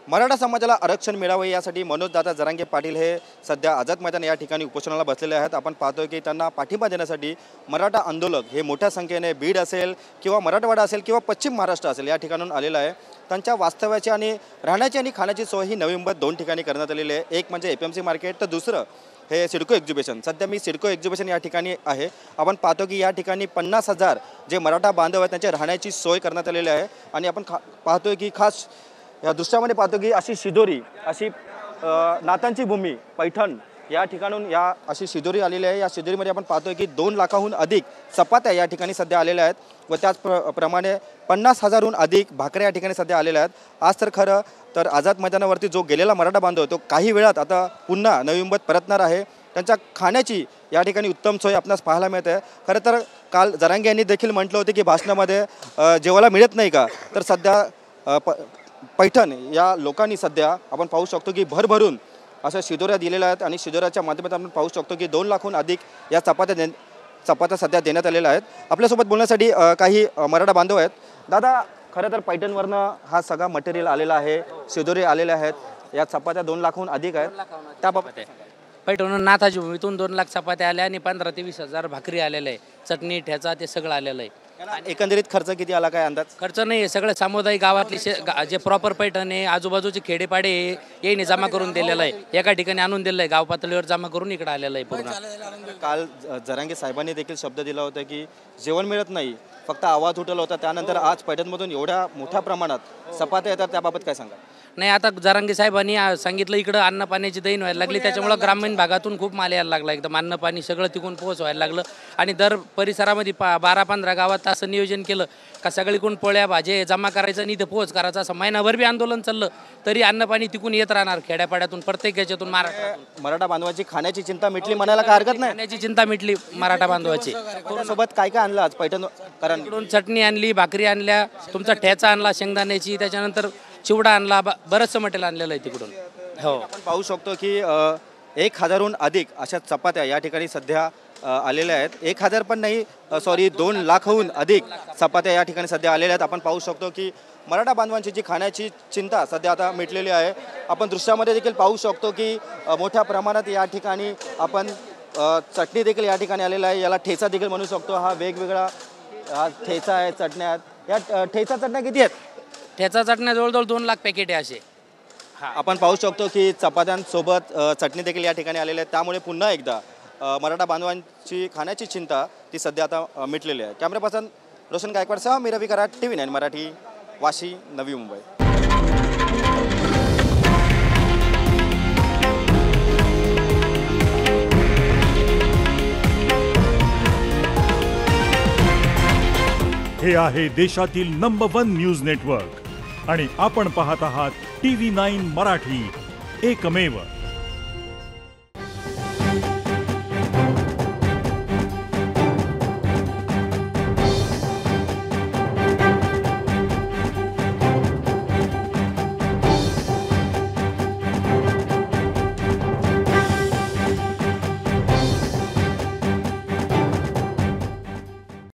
मराठा समाजाला आरक्षण मिळावे यासाठी मनोजदादा जरांगे पाटील हे सध्या आझाद मैदान या ठिकाणी उपोषणाला बसलेले आहेत। आपण पाहतोय की त्यांना पाठिंबा देण्यासाठी मराठा आंदोलक हे मोठ्या संख्येने बीड असेल किंवा मराठवाडा असेल किंवा पश्चिम महाराष्ट्र असेल या ठिकाणून आलेलं आहे। त्यांच्या वास्तव्याची आणि राहण्याची आणि खाण्याची सोय ही नवी मुंबईत दोन ठिकाणी करण्यात आलेली आहे। एक म्हणजे एपीएमसी मार्केट तर दुसरं हे सिडको एक्झिबिशन। सध्या मी सिडको एक्झिबिशन या ठिकाणी आहे। आपण पाहतो की या ठिकाणी 50,000 जे मराठा बांधव आहेत त्यांच्या राहण्याची सोय करण्यात आलेली आहे। आणि आपण पाहतोय की खास या दृश्यामध्ये पाहतो की अशी शिदोरी अशी नातांची भूमी पैठण या ठिकाणून या अशी शिदोरी आलेली आहे। या शिदोरीमध्ये आपण पाहतोय की 2 लाखाहून अधिक चपात्या या ठिकाणी सध्या आलेल्या आहेत व त्याचप्रमाणे 50,000हून अधिक भाकऱ्या या ठिकाणी सध्या आलेल्या आहेत। आज तर खरं तर आझाद मैदानावरती जो गेलेला मराठा बांधव तो काही वेळात आता पुन्हा नवी मुंबईत परतणार आहे। त्यांच्या खाण्याची या ठिकाणी उत्तम सोय आपणास पाहायला मिळते। खरं तर काल जरांगे यांनी देखील म्हटलं होतं की भाषणामध्ये जेवायला मिळत नाही का, तर सध्या पैठण या लोकांनी सध्या आपण पाहू शकतो की भरभरून अशा शिदोऱ्या दिलेल्या आहेत आणि शिदोऱ्याच्या माध्यमातून आपण पाहू शकतो की 2 लाखाहून अधिक या चपात्या सध्या देण्यात आलेल्या आहेत। आपल्यासोबत बोलण्यासाठी काही मराठा बांधव आहेत। दादा, खरं तर पैठणवरनं हा सगळा मटेरियल आलेला आहे, शिदोरी आलेल्या आहेत, या चपात्या 2 लाखाहून अधिक आहेत, त्याबाबत पैठण नाथाची भूमीतून 2 लाख चपात्या आल्या आणि 15 ते 20,000 भाकरी आलेलं आहे, चटणी ठेचा ते सगळं आलेलं आहे। एकंदरीत खर्च किती आला काय अंदाज? खर्च नाही आहे, सगळं सामुदायिक गावातली जे प्रॉपर पैठण आहे आजूबाजूचे खेडेपाडे येईने जमा करून दिलेलं आहे, एका ठिकाणी आणून दिलेलं आहे, गाव पातळीवर जमा करून इकडे आलेलं आहे पूर्ण। काल जरांगे साहेबांनी देखील शब्द दिला होता की जेवण मिळत नाही, फक्त आवाज उठवला होता। त्यानंतर आज पैठणमधून एवढ्या मोठ्या प्रमाणात चपात्या येतात, त्याबाबत काय सांगा? नाही, आता जरांगे साहेबांनी सांगितलं इकडं अन्न पाण्याची दैन व्हायला लागली, त्याच्यामुळं ग्रामीण भागातून खूप माल यायला लागला, एकदम अन्न पाणी सगळं तिकून पोहोच व्हायला लागलं। आणि दर परिसरामध्ये 12-15 गावात असं नियोजन केलं का सगळीकडून पोळ्या भाज्या जमा करायचं आणि इथे पोहोच करायचं। असं महिनाभर बी आंदोलन चाललं तरी अन्न पाणी तिकून येत राहणार खेड्यापाड्यातून, प्रत्येक याच्यातून महाराष्ट्रातून। मराठा बांधवाची खाण्याची चिंता मिटली म्हणायला काय हरकत नाही। खाण्याची चिंता मिटली मराठा बांधवाची। सोबत काय काय आणलं आज पैठण? कारण इकडून चटणी आणली, भाकरी आणल्या, तुमचा ठेचा आणला शेंगदाण्याची, त्याच्यानंतर चिवडा आणला, बरंचसं मटेरियल आणलेलं आहे तिकडून। हो, आपण पाहू शकतो की 1,000हून अधिक अशा चपात्या या ठिकाणी सध्या आलेल्या आहेत। 1,000 पण नाही, सॉरी 2 लाखाहून अधिक चपात्या या ठिकाणी सध्या आलेल्या आहेत। आपण पाहू शकतो की मराठा बांधवांची जी खाण्याची चिंता सध्या आता मिटलेली आहे। आपण दृश्यामध्ये देखील पाहू शकतो की मोठ्या प्रमाणात या ठिकाणी आपण चटणी देखील या ठिकाणी आलेला आहे, याला ठेचा देखील म्हणू शकतो। हा वेगवेगळा ठेचा आहे, चटण्या आहेत। या ठेचा चटण्या किती आहेत? ठेचा चटण्या जवळजवळ 2 लाख पॅकेट आहे असे। आपण पाहू शकतो की चपात्यांसोबत चटणी देखील या ठिकाणी आलेली आहे। त्यामुळे पुन्हा एकदा मराठा बांधवांची खाण्याची चिंता ती सध्या आता मिटलेली आहे। कॅमेरा पर्सन रोशन गायकवाडसह मी रवी कराड, TV9 मराठी, वाशी, नवी मुंबई। हे आहे देशातील नंबर 1 न्यूज नेटवर्क आणि आपण पाहत आहात TV9 मराठी, एकमेव।